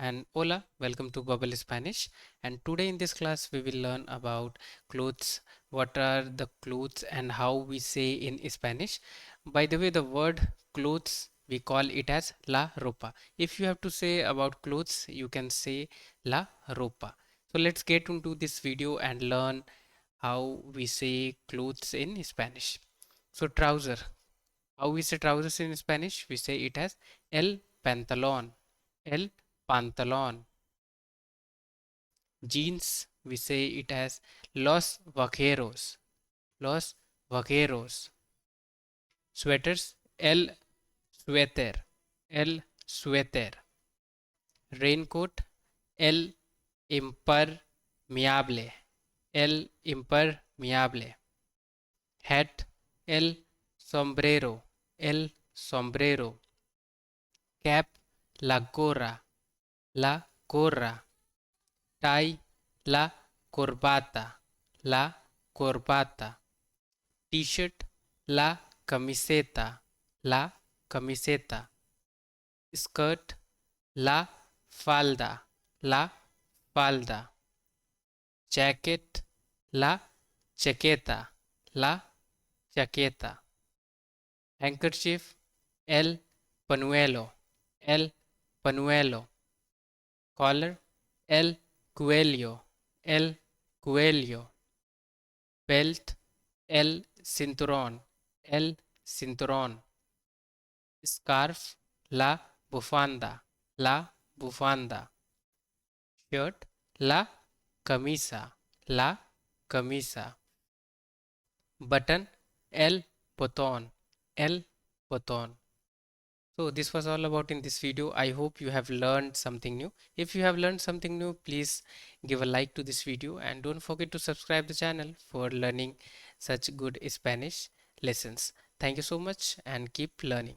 and hola, welcome to Bubble Spanish. And today in this class, we will learn about clothes. What are the clothes and how we say in Spanish? By the way, the word clothes we call it as la ropa. If you have to say about clothes, you can say la ropa. So let's get into this video and learn how we say clothes in Spanish. So trouser. How we say trousers in Spanish? We say it as el pantalón. El pantalón. Jeans, we say it as los vaqueros. Los vaqueros. Sweaters, el suéter. El suéter. Raincoat, el impermeable. El impermeable. Hat, el sombrero. El sombrero. Cap, la gorra. La gorra. Tie, la corbata. La corbata. T-shirt, la camiseta. La camiseta. Skirt, la falda. La falda. Jacket, la chaqueta. La chaqueta. Handkerchief, el panuelo. El panuelo. Collar, el cuello. El cuello. Belt, el cinturón. El cinturón. Scarf, la bufanda. La bufanda. Shirt, la camisa. La camisa. Button, el botón. El botón. So this was all about in this video. I hope you have learned something new. If you have learned something new, please give a like to this video and don't forget to subscribe the channel for learning such good Spanish lessons. Thank you so much and keep learning.